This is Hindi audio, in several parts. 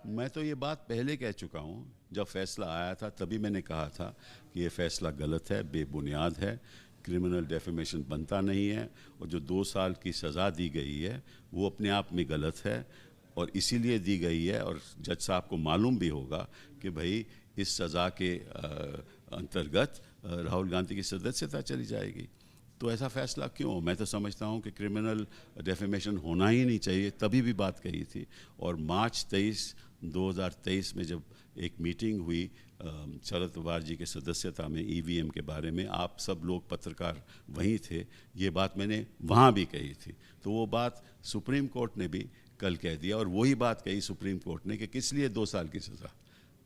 मैं तो ये बात पहले कह चुका हूँ, जब फैसला आया था तभी मैंने कहा था कि ये फैसला गलत है, बेबुनियाद है, क्रिमिनल डेफेमेशन बनता नहीं है, और जो 2 साल की सज़ा दी गई है वो अपने आप में गलत है और इसीलिए दी गई है। और जज साहब को मालूम भी होगा कि भाई इस सज़ा के अंतर्गत राहुल गांधी की सदस्यता चली जाएगी। तो ऐसा फैसला क्यों? मैं तो समझता हूँ कि क्रिमिनल डेफेमेशन होना ही नहीं चाहिए, तभी भी बात कही थी। और मार्च 23, 2023 में जब एक मीटिंग हुई शरद पवार जी के सदस्यता में ईवीएम के बारे में, आप सब लोग पत्रकार वहीं थे, ये बात मैंने वहाँ भी कही थी। तो वो बात सुप्रीम कोर्ट ने भी कल कह दिया, और वही बात कही सुप्रीम कोर्ट ने कि किस लिए 2 साल की सज़ा।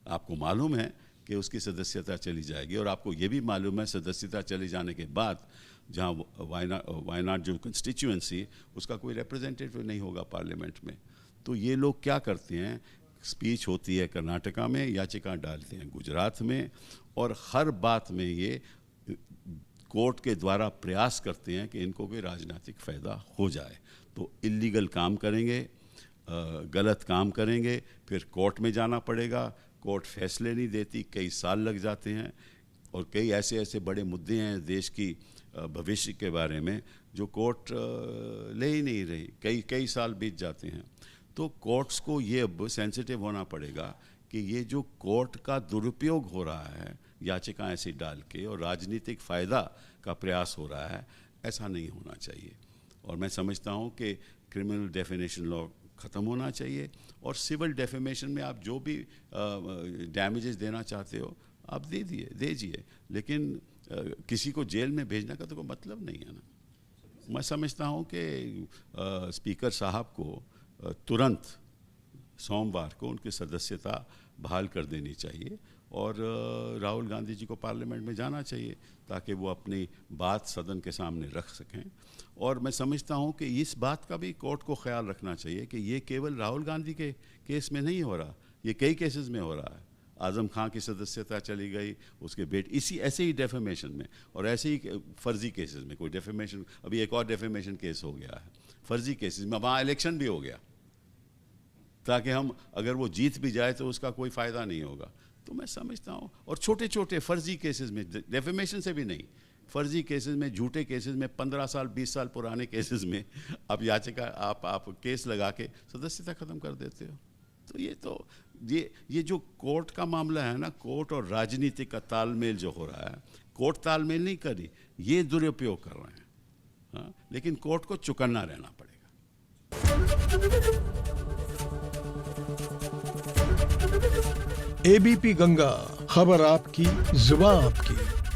आपको मालूम है कि उसकी सदस्यता चली जाएगी, और आपको ये भी मालूम है सदस्यता चले जाने के बाद जहाँ वायनाड जो कंस्टिट्यूएंसी, उसका कोई रिप्रेजेंटेटिव नहीं होगा पार्लियामेंट में। तो ये लोग क्या करते हैं, स्पीच होती है कर्नाटका में, याचिका डालते हैं गुजरात में, और हर बात में ये कोर्ट के द्वारा प्रयास करते हैं कि इनको कोई राजनीतिक फ़ायदा हो जाए। तो इलीगल काम करेंगे, गलत काम करेंगे, फिर कोर्ट में जाना पड़ेगा, कोर्ट फैसले नहीं देती, कई साल लग जाते हैं, और कई ऐसे ऐसे बड़े मुद्दे हैं देश की भविष्य के बारे में जो कोर्ट ले ही नहीं रही, कई साल बीत जाते हैं। तो कोर्ट्स को ये अब सेंसिटिव होना पड़ेगा कि ये जो कोर्ट का दुरुपयोग हो रहा है याचिका ऐसी डाल के, और राजनीतिक फ़ायदा का प्रयास हो रहा है, ऐसा नहीं होना चाहिए। और मैं समझता हूँ कि क्रिमिनल डेफिनेशन लॉ ख़त्म होना चाहिए, और सिविल डेफेमेशन में आप जो भी डैमेजेस देना चाहते हो आप दीजिए, लेकिन किसी को जेल में भेजने का तो कोई मतलब नहीं है ना। मैं समझता हूँ कि स्पीकर साहब को तुरंत सोमवार को उनकी सदस्यता बहाल कर देनी चाहिए, और राहुल गांधी जी को पार्लियामेंट में जाना चाहिए ताकि वो अपनी बात सदन के सामने रख सकें। और मैं समझता हूँ कि इस बात का भी कोर्ट को ख्याल रखना चाहिए कि ये केवल राहुल गांधी के केस में नहीं हो रहा, ये कई केसेस में हो रहा है। आज़म खां की सदस्यता चली गई, उसके बेटे ऐसे ही डेफेमेशन में, और ऐसे ही फर्जी केसेस में कोई डेफेमेशन, अभी एक और डेफेमेशन केस हो गया है फर्जी केसेस में, वहाँ इलेक्शन भी हो गया ताकि हम अगर वो जीत भी जाए तो उसका कोई फ़ायदा नहीं होगा। तो मैं समझता हूँ, और छोटे छोटे फर्जी केसेस में, डेफेमेशन से भी नहीं, फर्जी केसेस में, झूठे केसेस में, 15 साल 20 साल पुराने केसेस में आप याचिका आप केस लगा के सदस्यता ख़त्म कर देते हो। तो ये जो कोर्ट का मामला है ना, कोर्ट और राजनीति का तालमेल जो हो रहा है, कोर्ट तालमेल नहीं करी, ये दुरुपयोग कर रहे हैं। हाँ, लेकिन कोर्ट को चौकन्ना रहना पड़ेगा। एबीपी गंगा, खबर आपकी, जुबान आपकी।